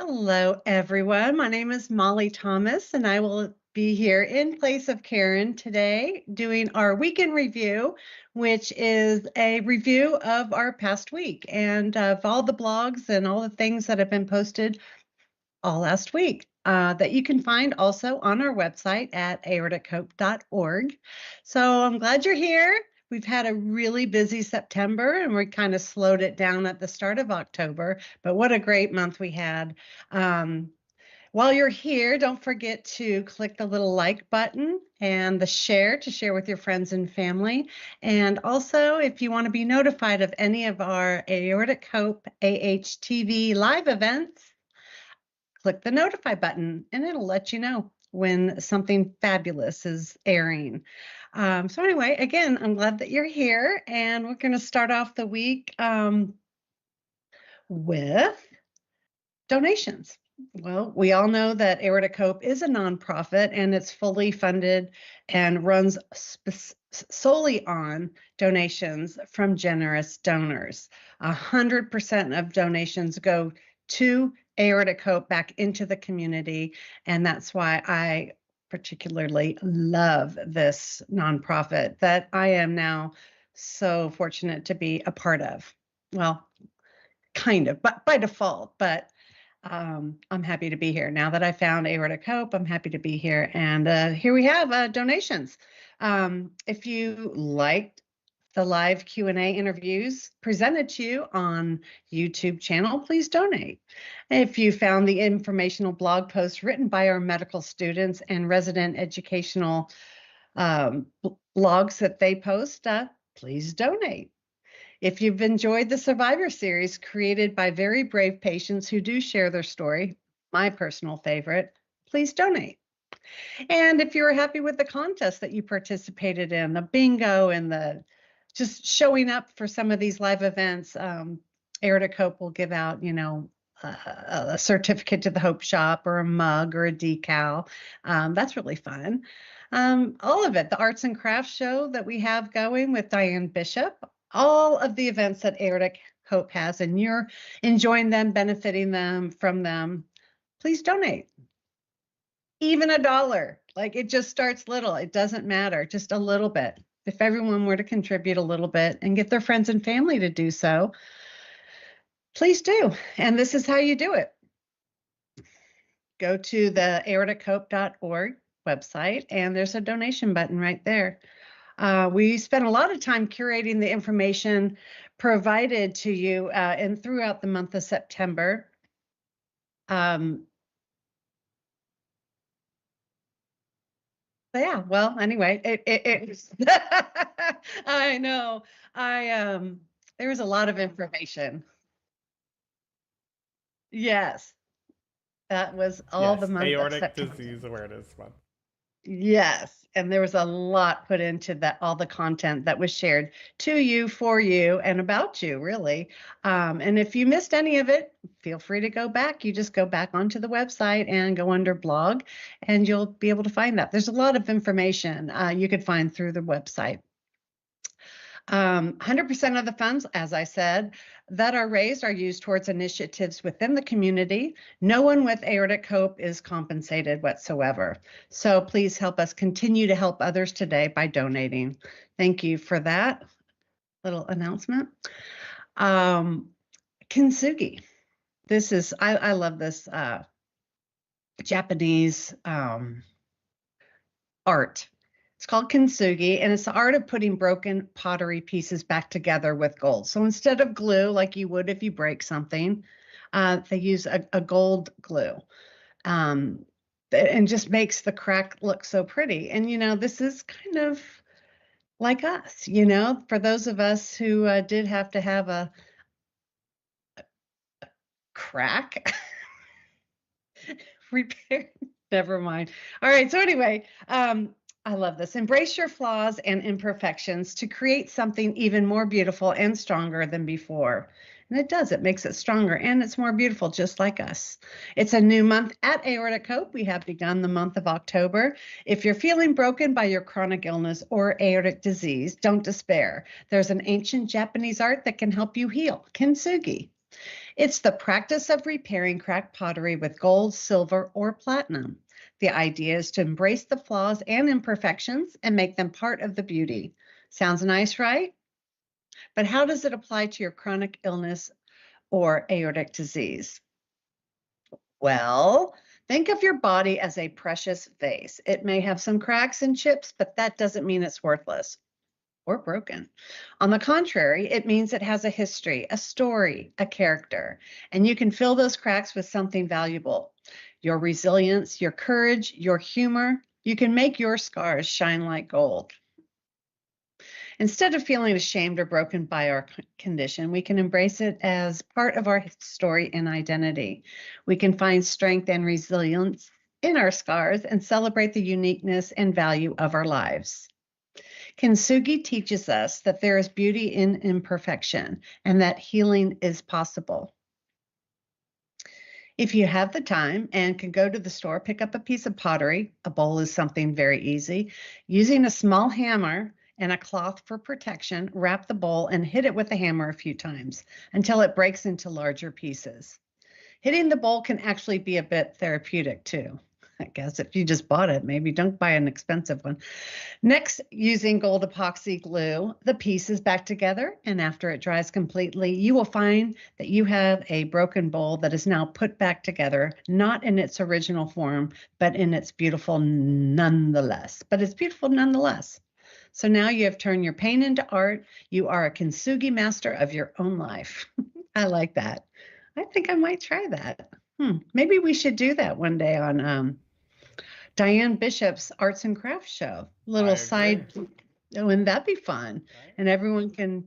Hello, everyone. My name is Molly Thomas, and I will be here in place of Karen today doing our weekend review, which is a review of our past week and of all the blogs and all the things that have been posted all last week that you can find also on our website at aortichope.org. So I'm glad you're here. We've had a really busy September and we kind of slowed it down at the start of October, but what a great month we had. While you're here, don't forget to click the little like button and the share to share with your friends and family. And also, if you want to be notified of any of our Aortic Hope AHTV live events, click the notify button and it'll let you know when something fabulous is airing. So anyway, again, I'm glad that you're here, and we're going to start off the week with donations. Well, we all know that Aortic Hope is a nonprofit and it's fully funded and runs solely on donations from generous donors. 100% of donations go to Aortic Hope back into the community, and that's why I particularly love this nonprofit that I am now so fortunate to be a part of. Well, kind of, but by default, but I'm happy to be here. Now that I found Aortic Hope, I'm happy to be here. And here we have donations. If you liked the live Q&A interviews presented to you on YouTube channel, please donate. If you found the informational blog posts written by our medical students and resident educational blogs that they post, please donate. If you've enjoyed the Survivor series created by very brave patients who do share their story, my personal favorite, please donate. And if you're happy with the contest that you participated in, the bingo and the just showing up for some of these live events, Aortic Hope will give out, a certificate to the Hope Shop or a mug or a decal. That's really fun. All of it, the arts and crafts show that we have going with Diane Bishop, all of the events that Aortic Hope has, and you're enjoying them, benefiting them from them, please donate. Even $1, like it just starts little. It doesn't matter, just a little bit. If everyone were to contribute a little bit and get their friends and family to do so, please do. And this is how you do it. Go to the aortichope.org website, and there's a donation button right there. We spent a lot of time curating the information provided to you and throughout the month of September. Yeah, well, anyway, I know. There was a lot of information. Yes, that was all the month of Aortic September. Disease Awareness Month. Yes, and there was a lot put into that, all the content that was shared to you, for you, and about you, really. And if you missed any of it, feel free to go back. You just go back onto the website and go under blog, and you'll be able to find that. There's a lot of information you could find through the website. 100% of the funds, as I said, that are raised are used towards initiatives within the community. No one with Aortic Hope is compensated whatsoever. So please help us continue to help others today by donating. Thank you for that little announcement. Kintsugi. This is, I love this Japanese art. It's called kintsugi, and it's the art of putting broken pottery pieces back together with gold. So instead of glue, like you would if you break something, they use a gold glue, and just makes the crack look so pretty. And, this is kind of like us, for those of us who did have to have a crack repaired. Never mind. All right. So anyway, I love this. Embrace your flaws and imperfections to create something even more beautiful and stronger than before. And it does. It makes it stronger and it's more beautiful, just like us. It's a new month at Aortic Hope. We have begun the month of October. If you're feeling broken by your chronic illness or aortic disease, don't despair. There's an ancient Japanese art that can help you heal, kintsugi. It's the practice of repairing cracked pottery with gold, silver, or platinum. The idea is to embrace the flaws and imperfections and make them part of the beauty. Sounds nice, right? But how does it apply to your chronic illness or aortic disease? Well, think of your body as a precious vase. It may have some cracks and chips, but that doesn't mean it's worthless or broken. On the contrary, it means it has a history, a story, a character, and you can fill those cracks with something valuable. Your resilience, your courage, your humor, you can make your scars shine like gold. Instead of feeling ashamed or broken by our condition, we can embrace it as part of our story and identity. We can find strength and resilience in our scars and celebrate the uniqueness and value of our lives. Kintsugi teaches us that there is beauty in imperfection and that healing is possible. If you have the time and can go to the store, pick up a piece of pottery. A bowl is something very easy. Using a small hammer and a cloth for protection, wrap the bowl and hit it with a hammer a few times until it breaks into larger pieces. Hitting the bowl can actually be a bit therapeutic too. I guess if you just bought it, maybe don't buy an expensive one. Next, using gold epoxy glue the pieces back together, and after it dries completely, you will find that you have a broken bowl that is now put back together, not in its original form, but it's beautiful nonetheless. So now you have turned your pain into art. You are a kintsugi master of your own life. I like that. I think I might try that. Maybe we should do that one day on Diane Bishop's Arts and Crafts show. Little side, wouldn't that be fun? Right? And everyone can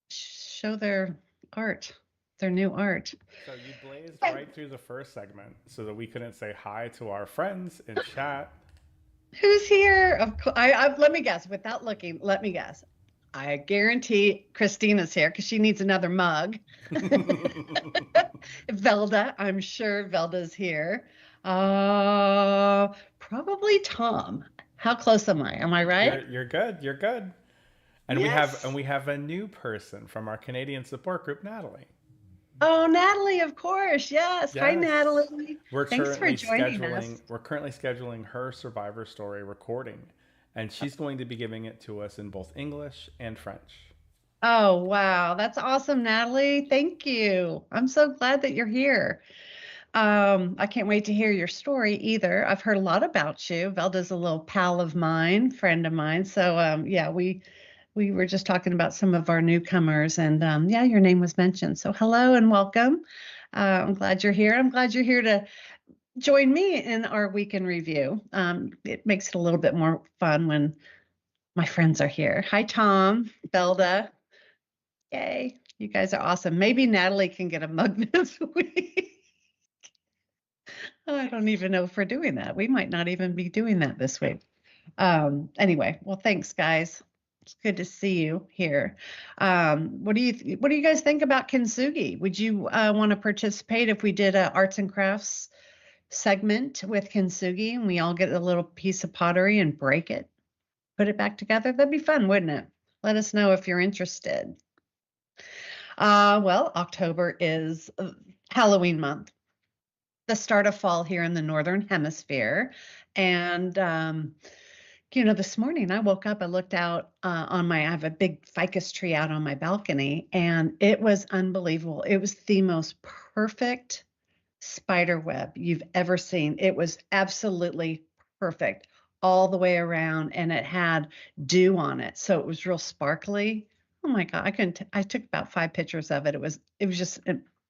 show their art, their new art. So you blazed right through the first segment so that we couldn't say hi to our friends in chat. Who's here? Of course, let me guess. Without looking, let me guess. I guarantee Christina's here because she needs another mug. Velda, I'm sure Velda's here. Probably Tom. How close am I? Am I right? You're good. You're good. And yes. we have a new person from our Canadian support group, Natalie. Oh, Natalie, of course. Yes. Hi, Natalie. Thanks for joining us. We're currently scheduling her Survivor Story recording, and she's going to be giving it to us in both English and French. Oh, wow. That's awesome, Natalie. Thank you. I'm so glad that you're here. I can't wait to hear your story either. I've heard a lot about you. Velda's a little pal of mine, friend of mine. So, yeah, we were just talking about some of our newcomers, and yeah, your name was mentioned. So hello and welcome. I'm glad you're here. I'm glad you're here to join me in our week in review. It makes it a little bit more fun when my friends are here. Hi, Tom, Velda. Yay, you guys are awesome. Maybe Natalie can get a mug this week. I don't even know if we're doing that. We might not even be doing that this week. Anyway, well, thanks, guys. It's good to see you here. What do you guys think about kintsugi? Would you want to participate if we did an arts and crafts segment with kintsugi and we all get a little piece of pottery and break it, put it back together? That'd be fun, wouldn't it? Let us know if you're interested. Well, October is Halloween month, the start of fall here in the Northern Hemisphere. And, you know, this morning I woke up, I looked out I have a big ficus tree out on my balcony, and it was unbelievable. It was the most perfect spider web you've ever seen. It was absolutely perfect all the way around, and it had dew on it. So it was real sparkly. Oh my God, I took about 5 pictures of it. It was just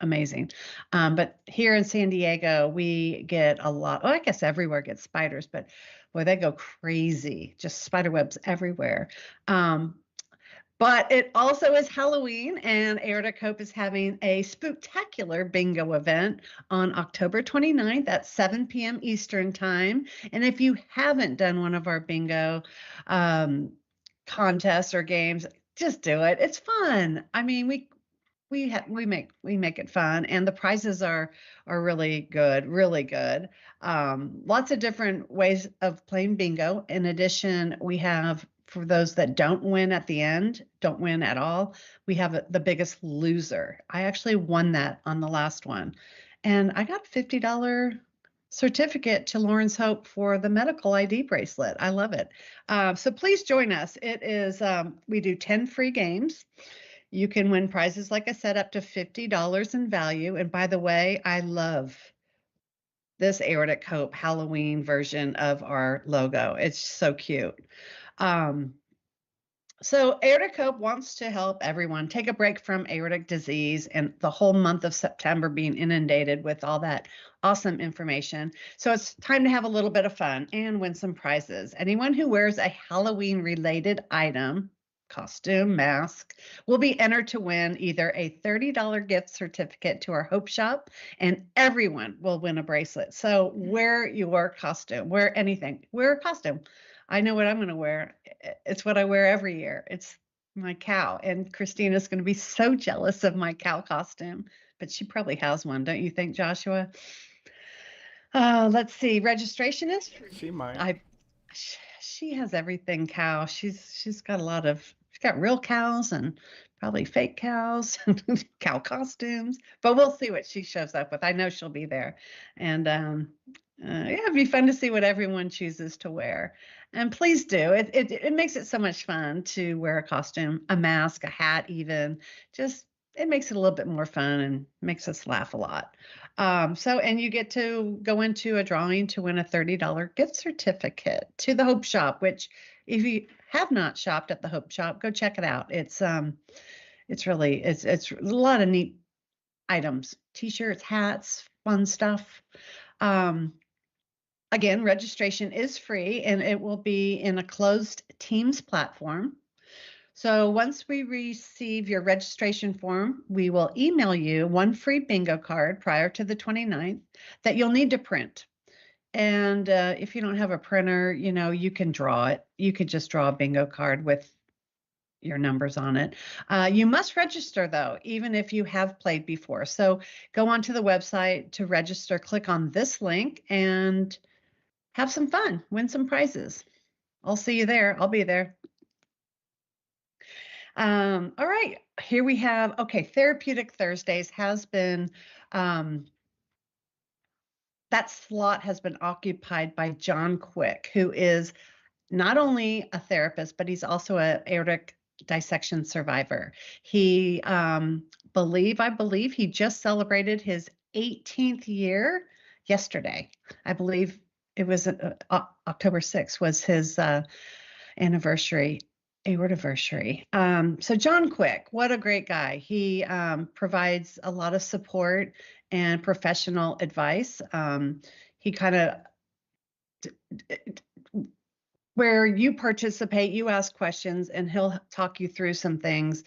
amazing. But here in San Diego, we get a lot, well, I guess everywhere gets spiders, but boy, they go crazy, just spider webs everywhere. But it also is Halloween, and Aortic Hope is having a spooktacular bingo event on October 29th at 7 p.m. Eastern time. And if you haven't done one of our bingo contests or games, just do it. It's fun. I mean, we make it fun, and the prizes are really good, really good. Lots of different ways of playing bingo. In addition, we have for those that don't win at the end, don't win at all, we have the biggest loser. I actually won that on the last one. And I got a $50 certificate to Lauren's Hope for the medical ID bracelet. I love it. So please join us. It is, we do 10 free games. You can win prizes, like I said, up to $50 in value. And by the way, I love this Aortic Hope Halloween version of our logo. It's so cute. So Aortic Hope wants to help everyone take a break from aortic disease and the whole month of September being inundated with all that awesome information. So it's time to have a little bit of fun and win some prizes. Anyone who wears a Halloween related item, costume, mask, will be entered to win either a $30 gift certificate to our Hope Shop, and everyone will win a bracelet. So wear your costume, wear anything, wear a costume. I know what I'm going to wear. It's what I wear every year. It's my cow. And Christina's going to be so jealous of my cow costume, but she probably has one. Don't you think, Joshua? Let's see. Registration is free. She might. She has everything cow. She's got real cows and probably fake cows, cow costumes, but we'll see what she shows up with. I know she'll be there. And yeah, it'd be fun to see what everyone chooses to wear. And please do. It makes it so much fun to wear a costume, a mask, a hat, even. Just it makes it a little bit more fun and makes us laugh a lot. And you get to go into a drawing to win a $30 gift certificate to the Hope Shop, which if you have not shopped at the Hope Shop, go check it out. It's really it's a lot of neat items, t-shirts, hats, fun stuff. Again, registration is free and it will be in a closed Teams platform. So once we receive your registration form, we will email you one free bingo card prior to the 29th that you'll need to print. And if you don't have a printer, you can draw it. You could just draw a bingo card with your numbers on it. You must register though, even if you have played before. So go onto the website to register, click on this link and have some fun, win some prizes. I'll see you there. I'll be there. All right, here we have, Therapeutic Thursdays has been, that slot has been occupied by John Quick, who is not only a therapist, but he's also an aortic dissection survivor. He, I believe he just celebrated his 18th year yesterday. I believe it was October 6th was his anniversary, aortiversary. So John Quick, what a great guy. He provides a lot of support and professional advice. He kind of, where you participate, you ask questions, and he'll talk you through some things.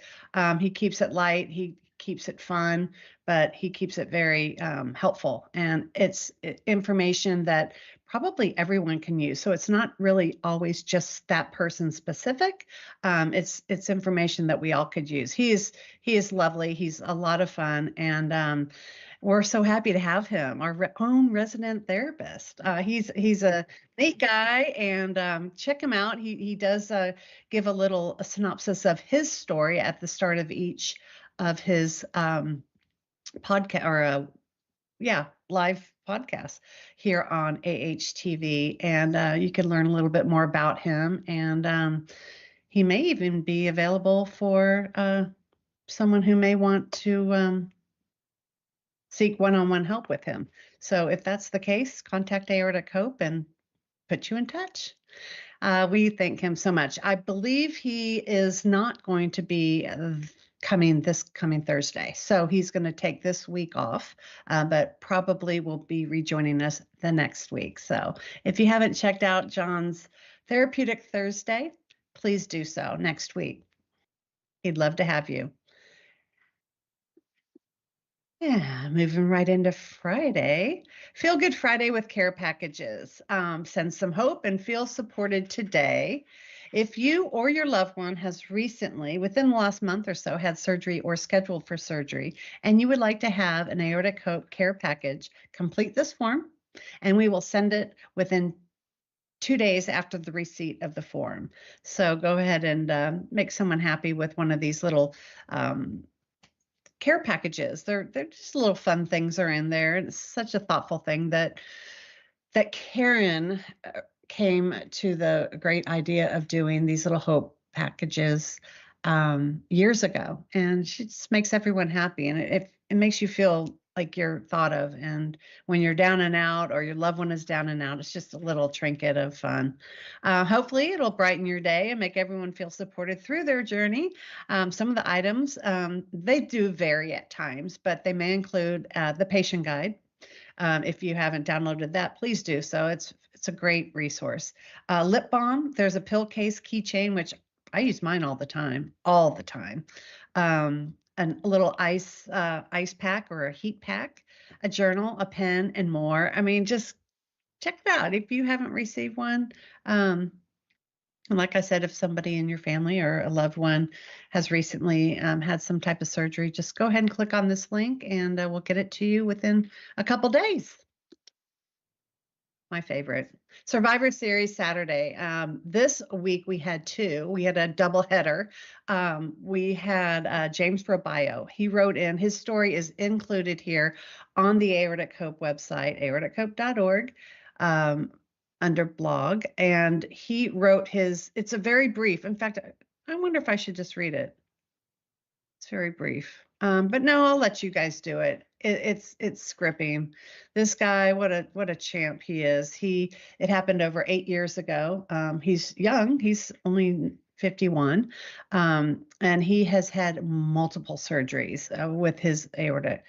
He keeps it light. He keeps it fun, but he keeps it very helpful. And it's information that probably everyone can use. So it's not really always just that person specific. It's information that we all could use. He is lovely. He's a lot of fun, and we're so happy to have him, our own resident therapist. He's a neat guy, and check him out. He does give a synopsis of his story at the start of each of his podcast or live podcast here on AHTV, and you can learn a little bit more about him, and he may even be available for someone who may want to seek one-on-one help with him. So if that's the case, contact Aortic Hope and put you in touch. We thank him so much. I believe he is not going to be coming Thursday. So he's going to take this week off, but probably will be rejoining us the next week. So if you haven't checked out John's Therapeutic Thursday, please do so next week. He'd love to have you. Yeah, moving right into Friday. Feel Good Friday with care packages. Send some hope and feel supported today. If you or your loved one has recently, within the last month or so, had surgery or scheduled for surgery, and you would like to have an Aortic Hope care package, complete this form, and we will send it within 2 days after the receipt of the form. So go ahead and make someone happy with one of these little care packages. They're just little fun things are in there. And it's such a thoughtful thing that Karen came to the great idea of doing these little hope packages years ago, and she just makes everyone happy, and it makes you feel like you're thought of. And when you're down and out, or your loved one is down and out, it's just a little trinket of fun. Hopefully it'll brighten your day and make everyone feel supported through their journey. Some of the items, they do vary at times, but they may include the patient guide. If you haven't downloaded that, please do so. It's a great resource. Lip balm. There's a pill case keychain, which I use mine all the time, all the time. And a little ice pack or a heat pack, a journal, a pen, and more. I mean, just check it out if you haven't received one. And like I said, if somebody in your family or a loved one has recently had some type of surgery, just go ahead and click on this link, and we'll get it to you within a couple days. My favorite. Survivor Series Saturday. This week we had two. We had a double header. We had James Robio. He wrote in, his story is included here on the Aortic Hope website, aortichope.org. Under blog, and he wrote it's a very brief. In fact, I wonder if I should just read it. It's very brief. But no, I'll let you guys do it. It's scripting. This guy, what a champ he is. It happened over 8 years ago. He's young. He's only 51. And he has had multiple surgeries with his aorta.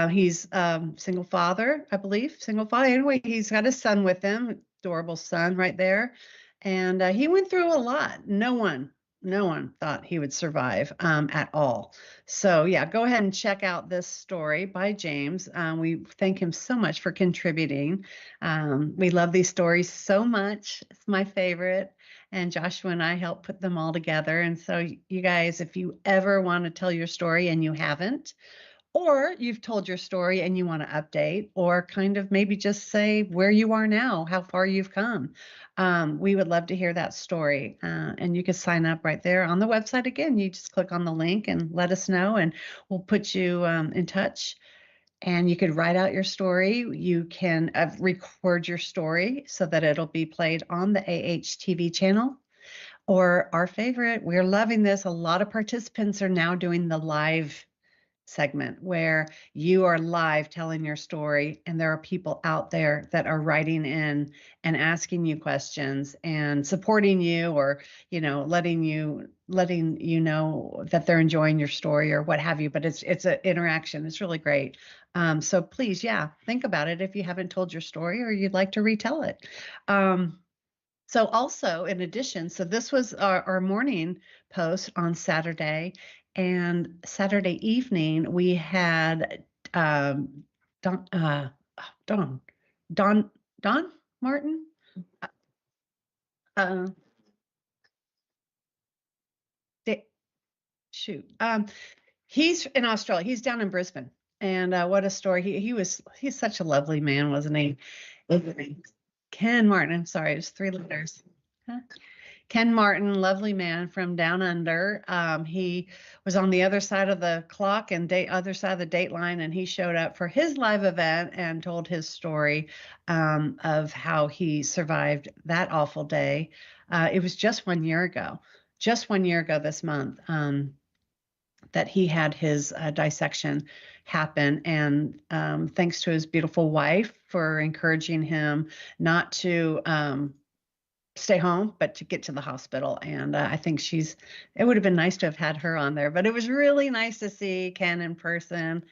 He's single father, I believe. Single father. Anyway, he's got a son with him, adorable son right there. And he went through a lot. No one thought he would survive at all. So yeah, go ahead and check out this story by James. We thank him so much for contributing. We love these stories so much. It's my favorite. And Joshua and I help put them all together. And so you guys, if you ever want to tell your story and you haven't, or you've told your story and you want to update, or kind of maybe just say where you are now, how far you've come. We would love to hear that story. And you can sign up right there on the website. Again, you just click on the link and let us know, and we'll put you in touch. And you could write out your story. You can record your story so that it'll be played on the AHTV channel. Or our favorite, we're loving this. A lot of participants are now doing the live segment where you are live telling your story, and there are people out there that are writing in and asking you questions and supporting you, or letting you know that they're enjoying your story or what have you. But it's an interaction. It's really great. So please, think about it if you haven't told your story or you'd like to retell it. So also, in addition, so this was our morning post on Saturday, and Saturday evening we had Don Don Don Don Martin. Uh, da- shoot, he's in Australia. He's down in Brisbane, and what a story! He's such a lovely man, wasn't he? Ken Martin. I'm sorry, it's 3 letters. Huh? Ken Martin, lovely man from down under. He was on the other side of the clock and other side of the date line, and he showed up for his live event and told his story of how he survived that awful day. It was just 1 year ago, this month, that he had his dissection happen. And thanks to his beautiful wife for encouraging him not to stay home, but to get to the hospital. And I think it would have been nice to have had her on there, but it was really nice to see Ken in person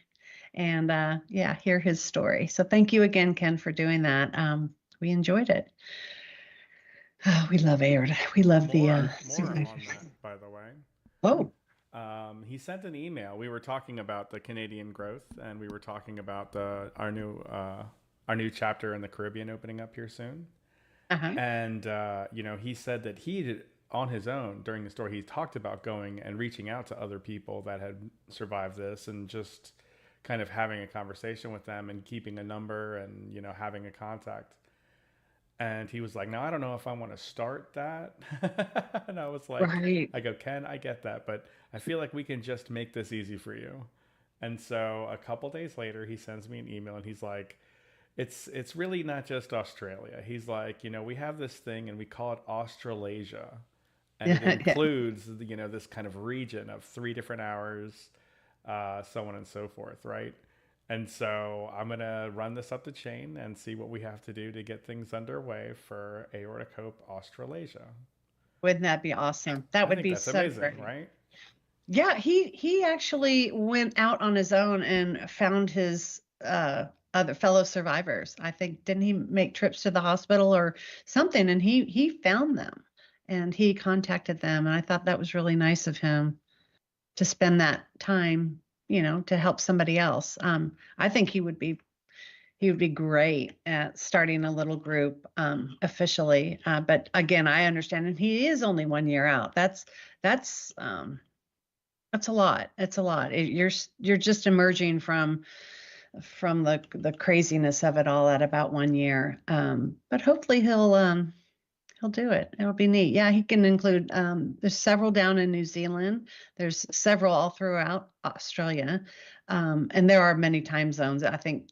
and hear his story. So thank you again, Ken, for doing that. We enjoyed it. We love Aorta. We love more on that, by the way. Oh. He sent an email. We were talking about the Canadian growth, and we were talking about our new chapter in the Caribbean opening up here soon. Uh-huh. And he said that he did on his own during the story. He talked about going and reaching out to other people that had survived this, and just kind of having a conversation with them and keeping a number and having a contact. And he was like, "No, I don't know if I want to start that." And I was like, Right. I go, "Ken, I get that, but I feel like we can just make this easy for you." And so a couple days later, he sends me an email and he's like, it's really not just Australia. He's like, we have this thing and we call it Australasia, and it Yeah, yeah. includes this kind of region of 3 different hours, so on and so forth, right? And so I'm gonna run this up the chain and see what we have to do to get things underway for Aortic Hope Australasia. Wouldn't that be awesome? That I would think be that's so amazing, great. right? Yeah, he actually went out on his own and found his other fellow survivors. I think didn't he make trips to the hospital or something, and he found them and he contacted them, and I thought that was really nice of him to spend that time, to help somebody else. I think he would be great at starting a little group officially. But again, I understand, and he is only 1 year out. That's a lot. It's a lot. You're just emerging from the craziness of it all at about 1 year. But hopefully he'll do it. It'll be neat. Yeah, he can include. There's several down in New Zealand. There's several all throughout Australia, and there are many time zones. I think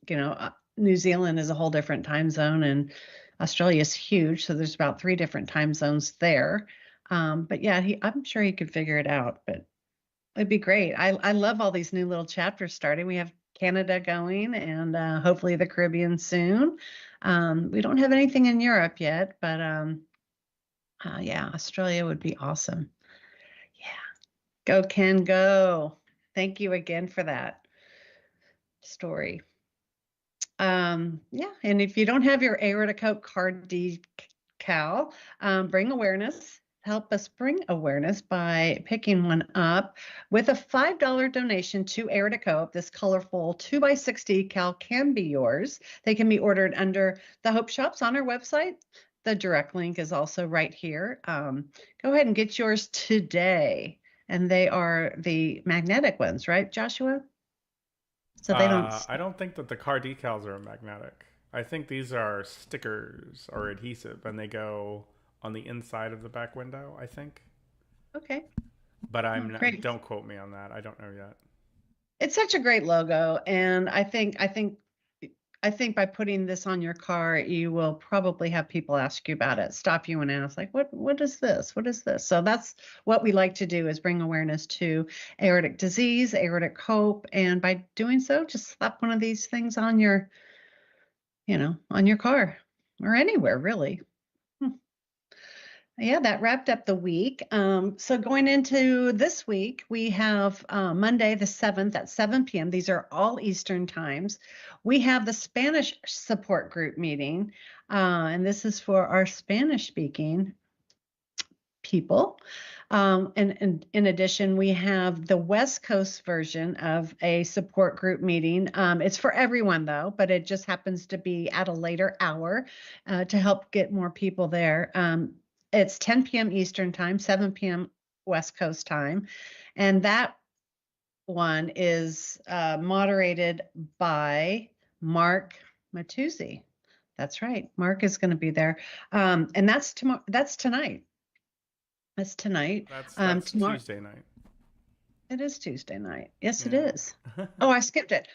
New Zealand is a whole different time zone, and Australia is huge. So there's about 3 different time zones there. But yeah, I'm sure he could figure it out. But it'd be great. I love all these new little chapters starting. We have Canada going and hopefully the Caribbean soon. We don't have anything in Europe yet, but yeah, Australia would be awesome. Yeah. Go, Ken, go. Thank you again for that story. Yeah, and if you don't have your Aortic Hope card decal, bring awareness. Help us bring awareness by picking one up with a $5 donation to Aortic Hope. This colorful 2x6 decal can be yours. They can be ordered under the Hope Shops on our website. The direct link is also right here. Go ahead and get yours today. And they are the magnetic ones, right, Joshua? So they don't. I don't think that the car decals are magnetic. I think these are stickers or adhesive, and they go on the inside of the back window, I think. Okay. But Oh, I'm not, great. don't quote me on that. I don't know yet. It's such a great logo, and I think by putting this on your car, you will probably have people ask you about it, stop you and ask, like, what is this? What is this? So that's what we like to do is bring awareness to aortic disease, aortic hope, and by doing so, just slap one of these things on your car or anywhere really. Hmm. Yeah, that wrapped up the week. So going into this week, we have Monday the 7th at 7 p.m. These are all Eastern times. We have the Spanish support group meeting, and this is for our Spanish speaking people. And in addition, we have the West Coast version of a support group meeting. It's for everyone, though, but it just happens to be at a later hour to help get more people there. It's 10 p.m. Eastern time, 7 p.m. West Coast time. And that one is moderated by Mark Matuzzi. That's right. Mark is going to be there. And that's tomorrow. That's tonight. That's tonight. That's Tomorrow. Tuesday night. It is Tuesday night. Yes, it Yeah. is. Oh, I skipped it.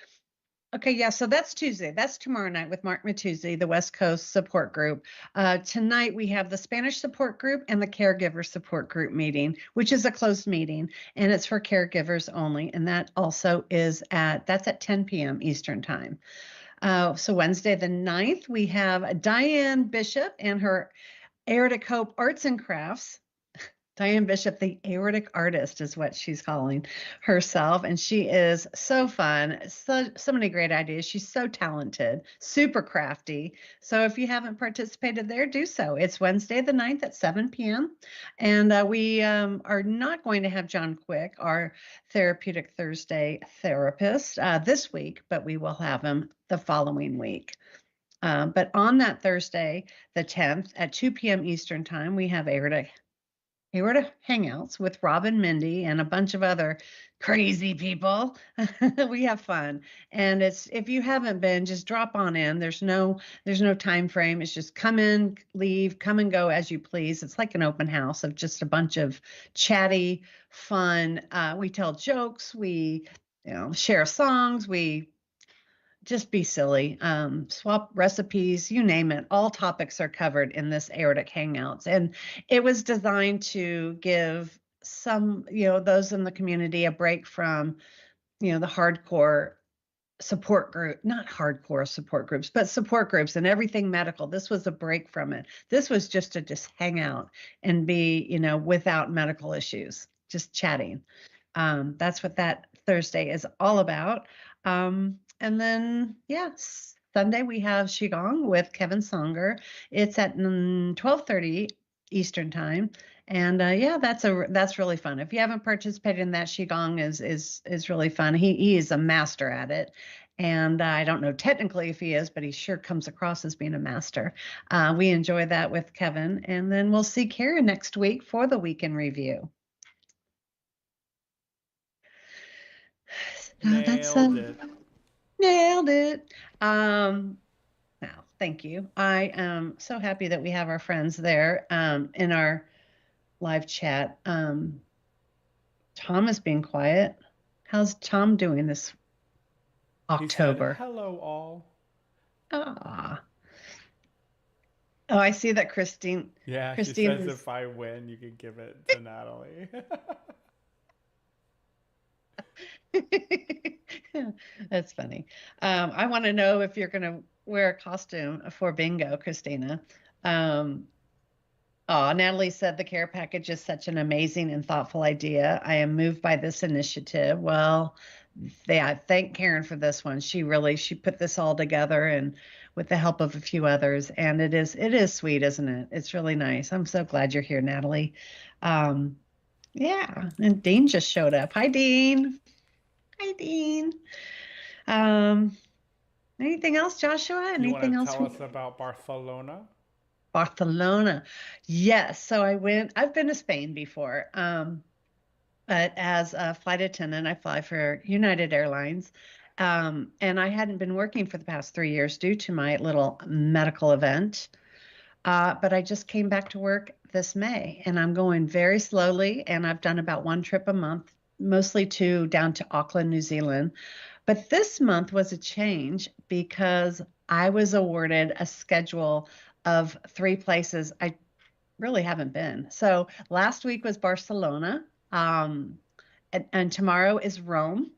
Okay, yeah, so that's Tuesday. That's tomorrow night with Mark Matuzzi, the West Coast support group. Tonight we have the Spanish support group and the caregiver support group meeting, which is a closed meeting, and it's for caregivers only. And that also that's at 10 p.m. Eastern time. So Wednesday the 9th, we have Diane Bishop and her Aortic Hope Arts and Crafts. Diane Bishop, the aortic artist, is what she's calling herself. And she is so fun, so many great ideas. She's so talented, super crafty. So if you haven't participated there, do so. It's Wednesday the 9th at 7 p.m. And we are not going to have John Quick, our Therapeutic Thursday therapist, this week, but we will have him the following week. But on that Thursday, the 10th at 2 p.m. Eastern time, we have aortic Aortic Hangouts with Rob and Mindy and a bunch of other crazy people. We have fun. And it's, if you haven't been, just drop on in. There's no time frame. It's just come in, leave, come and go as you please. It's like an open house of just a bunch of chatty fun. We tell jokes, we share songs, we just be silly, swap recipes, you name it. All topics are covered in this Aortic Hangouts. And it was designed to give some, those in the community a break from, the hardcore support group, not hardcore support groups, but support groups and everything medical. This was a break from it. This was just to just hang out and be, without medical issues, just chatting. That's what that Thursday is all about. And then, yeah, Sunday we have Qigong with Kevin Songer. It's at 12:30 Eastern time. And yeah, that's really fun. If you haven't participated in that, Qigong is really fun. He is a master at it. And I don't know technically if he is, but he sure comes across as being a master. We enjoy that with Kevin. And then we'll see Karen next week for the weekend review. Nailed it. Nailed it. Now, thank you. I am so happy that we have our friends there in our live chat. Tom is being quiet. How's Tom doing this October? He said, "Hello, all." Ah. Oh, I see that Christine. Yeah, she says if I win, you can give it to Natalie. That's funny. I want to know if you're going to wear a costume for bingo, Christina. Natalie said the care package is such an amazing and thoughtful idea. I am moved by this initiative. Well, I thank Karen for this one. She put this all together and with the help of a few others. And it is sweet, isn't it? It's really nice. I'm so glad you're here, Natalie. Yeah. And Dean just showed up. Hi, Dean. Hi, Dean. Anything else, Joshua? Anything else? You want to tell us about Barcelona? Barcelona. Yes. So I've been to Spain before. But as a flight attendant, I fly for United Airlines. And I hadn't been working for the past 3 years due to my little medical event. But I just came back to work this May and I'm going very slowly. And I've done about one trip a month, mostly down to Auckland, New Zealand. But this month was a change because I was awarded a schedule of 3 places I really haven't been. So last week was Barcelona, and tomorrow is Rome.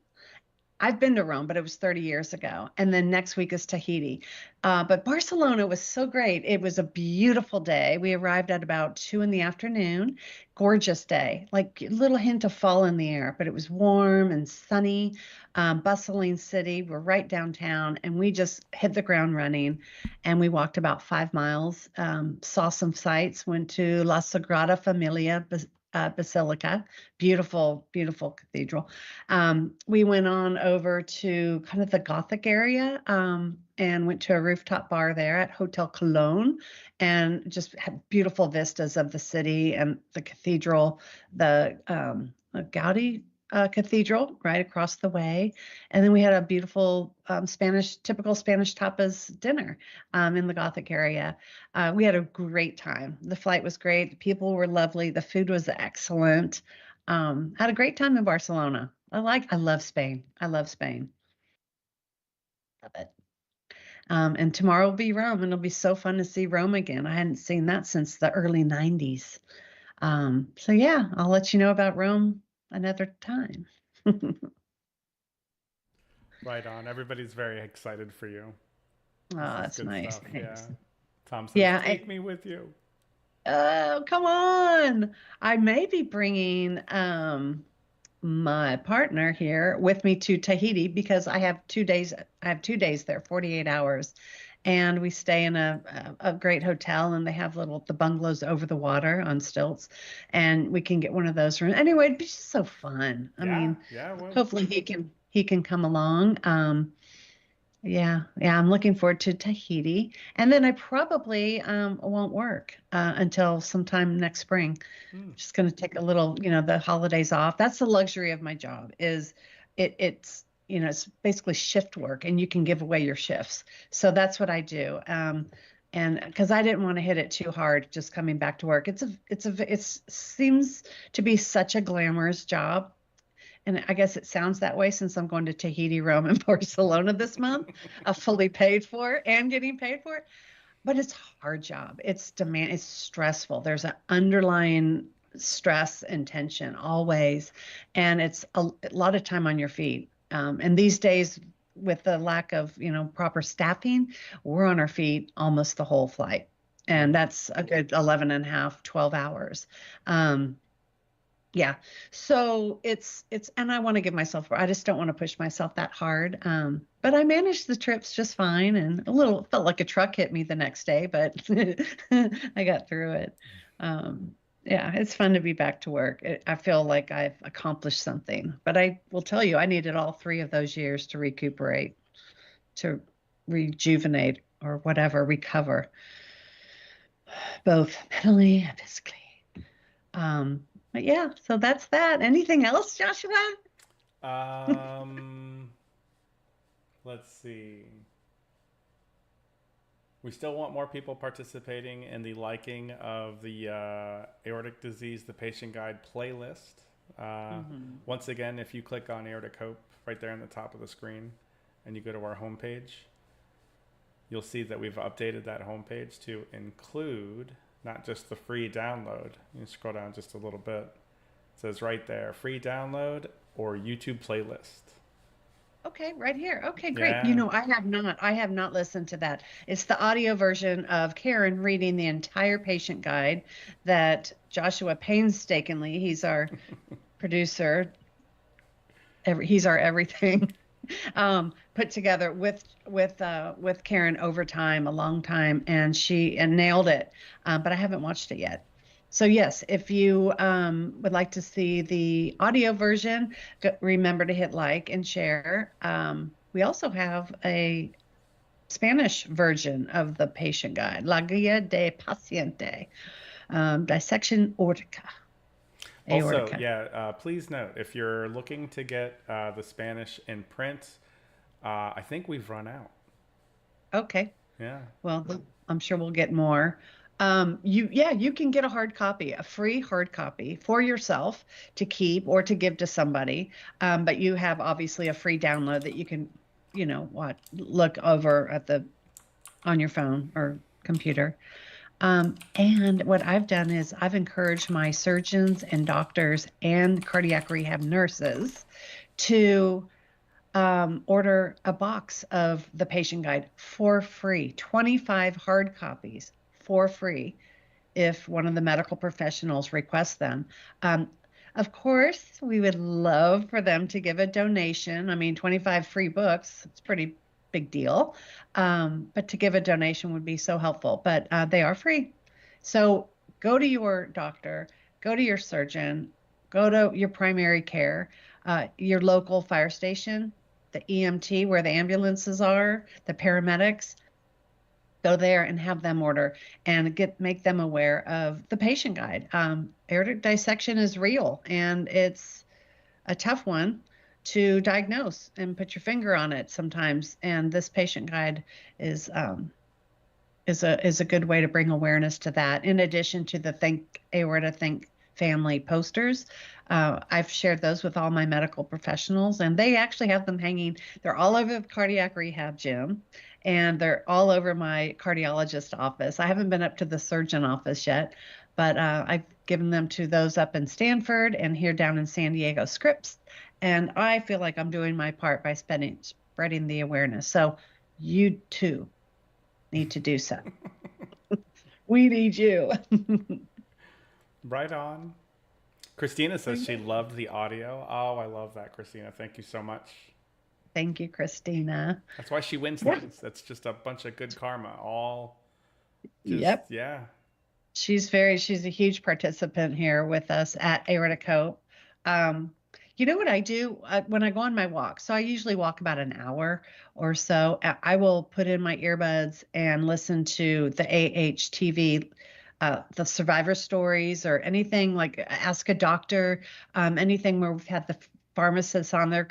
I've been to Rome, but it was 30 years ago. And then next week is Tahiti. But Barcelona was so great. It was a beautiful day. We arrived at about 2 p.m. Gorgeous day, like a little hint of fall in the air, but it was warm and sunny, bustling city. We're right downtown and we just hit the ground running. And we walked about 5 miles, saw some sights, went to La Sagrada Familia Basilica, beautiful, beautiful cathedral. We went on over to kind of the Gothic area and went to a rooftop bar there at Hotel Cologne and just had beautiful vistas of the city and the cathedral, the Gaudi Cathedral right across the way. And then we had a beautiful typical Spanish tapas dinner in the Gothic area. We had a great time. The flight was great. The people were lovely. The food was excellent. Had a great time in Barcelona. I love Spain. I love Spain. Love it. And tomorrow will be Rome, and it'll be so fun to see Rome again. I hadn't seen that since the early 90s. So yeah, I'll let you know about Rome another time. Right on. Everybody's very excited for you. Oh, that's nice. Stuff. Yeah. Tom says, yeah, take me with you. Oh, come on. I may be bringing my partner here with me to Tahiti because I have 2 days. I have 2 days there, 48 hours. And we stay in a great hotel and they have the bungalows over the water on stilts. And we can get one of those rooms. Anyway, it'd be just so fun. I mean, Yeah, hopefully he can come along. Yeah, yeah, I'm looking forward to Tahiti. And then I probably won't work until sometime next spring. Hmm. Just going to take a little, the holidays off. That's the luxury of my job is it's basically shift work and you can give away your shifts. So that's what I do. And because I didn't want to hit it too hard just coming back to work. It seems to be such a glamorous job. And I guess it sounds that way since I'm going to Tahiti, Rome, and Barcelona this month, fully paid for and getting paid for it. But it's a hard job. It's stressful. There's an underlying stress and tension always. And it's a lot of time on your feet. And these days, with the lack of, proper staffing, we're on our feet almost the whole flight. And Mm. that's a good 11 and a half, 12 hours. Um, yeah. So and I want to give myself, I just don't want to push myself that hard. But I managed the trips just fine and felt like a truck hit me the next day, but I got through it. Yeah, it's fun to be back to work. I feel like I've accomplished something, but I will tell you, I needed all 3 of those years to recuperate, to rejuvenate or whatever, recover, both mentally and physically. But yeah, so that's that. Anything else, Joshua? Um, let's see. We still want more people participating in the liking of the aortic disease, the patient guide playlist. Uh, Hmm. Once again, if you click on Aortic Hope right there on the top of the screen and you go to our homepage, you'll see that we've updated that homepage to include not just the free download. You scroll down just a little bit. It says right there, free download or YouTube playlist. Okay, right here. Okay, great. Yeah. I have not listened to that. It's the audio version of Karen reading the entire patient guide that Joshua painstakingly, he's our producer, he's our everything. Put together with Karen over time, a long time, and she nailed it. But I haven't watched it yet. So yes, if you would like to see the audio version, remember to hit like and share. We also have a Spanish version of the patient guide, La Guía de Paciente, Dissection Aortica, Also, Aortica. yeah, please note if you're looking to get the Spanish in print, I think we've run out. Okay. Yeah. Well, I'm sure we'll get more. You can get a hard copy, a free hard copy for yourself to keep or to give to somebody. But you have obviously a free download that you can, look over on your phone or computer. And what I've done is I've encouraged my surgeons and doctors and cardiac rehab nurses to order a box of the patient guide for free, 25 hard copies for free if one of the medical professionals requests them. Um, of course, we would love for them to give a donation. I mean, 25 free books, it's a pretty big deal. But to give a donation would be so helpful, but they are free. So go to your doctor, go to your surgeon, go to your primary care, your local fire station, the EMT where the ambulances are, the paramedics, go there and have them order and make them aware of the patient guide. Aortic dissection is real and it's a tough one to diagnose and put your finger on it sometimes. And this patient guide is is a good way to bring awareness to that. In addition to the Think Aorta Think family posters, I've shared those with all my medical professionals, and they actually have them hanging. They're all over the cardiac rehab gym, and they're all over my cardiologist office. I haven't been up to the surgeon office yet, but I've given them to those up in Stanford and here down in San Diego Scripps. And I feel like I'm doing my part by spreading the awareness. So you too need to do so. We need you. Right on. Christina says she loved the audio. Oh, I love that, Christina. Thank you so much. Thank you, Christina. That's why she wins Yeah. things. That's just a bunch of good karma. All just, Yep. yeah. She's a huge participant here with us at Aortic Hope. Um, You know what I do when I go on my walk? So I usually walk about an hour or so. I will put in my earbuds and listen to the AHTV, the survivor stories or anything like Ask a Doctor, anything where we've had the pharmacist on there,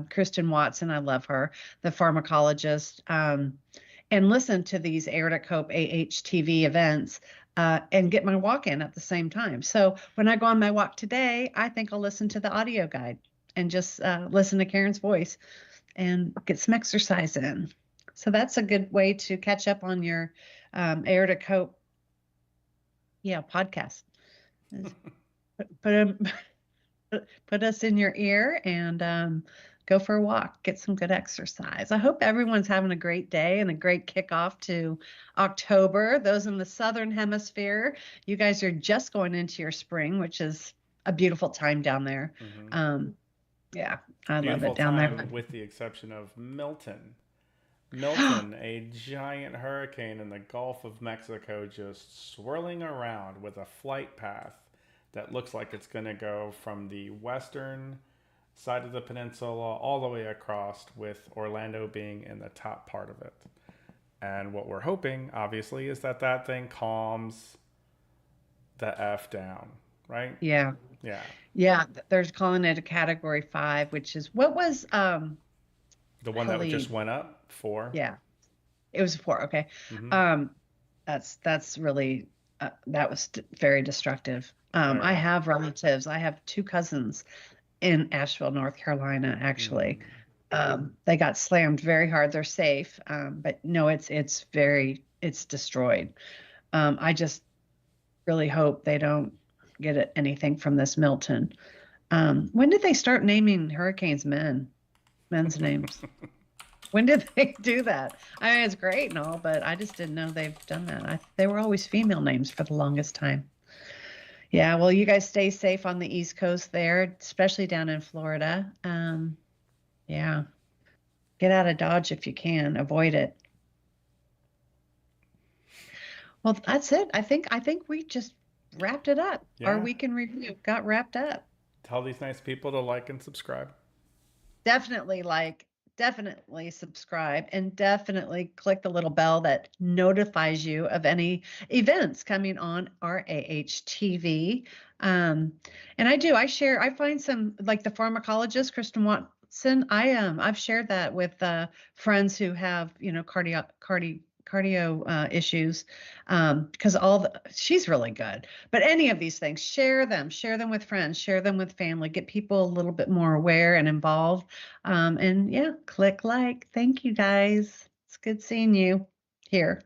Kristen Watson, I love her, the pharmacologist, and listen to these Aortic Hope AHTV events and get my walk in at the same time. So when I go on my walk today, I think I'll listen to the audio guide and just listen to Karen's voice and get some exercise in. So that's a good way to catch up on your Aortic Hope, podcast. Put 'em- put us in your ear and go for a walk, get some good exercise. I hope everyone's having a great day and a great kickoff to October. Those in the Southern Hemisphere, you guys are just going into your spring, which is a beautiful time down there. Yeah, I love Beautiful it down there. time, with the exception of Milton. Milton, a giant hurricane in the Gulf of Mexico, just swirling around with a flight path that looks like it's going to go from the western side of the peninsula all the way across, with Orlando being in the top part of it. And what we're hoping, obviously, is that that thing calms the F down, right? Yeah. Yeah. Yeah, they're calling it a category 5, which is what was The one that just Khalid. went up, 4. Yeah, it was 4. Okay. Mm-hmm. That's really that was very destructive. I have relatives. I have 2 cousins in Asheville, North Carolina, actually. They got slammed very hard. They're safe, but no, it's destroyed. I just really hope they don't get anything from this Milton. When did they start naming hurricanes men's names? When did they do that? I mean, it's great and all, but I just didn't know they've done that. They were always female names for the longest time. Yeah, well, you guys stay safe on the East Coast there, especially down in Florida. Yeah, get out of Dodge if you can, avoid it. Well, that's it. I think we just wrapped it up. Our Yeah. week in review got wrapped up. Tell these nice people to like and subscribe. Definitely definitely subscribe, and definitely click the little bell that notifies you of any events coming on our AHTV. And I share, I find some like the pharmacologist, Kristen Watson. I've shared that with friends who have, cardio issues, because she's really good. But any of these things, share them with friends, share them with family, get people a little bit more aware and involved. And yeah, click like. Thank you guys. It's good seeing you here.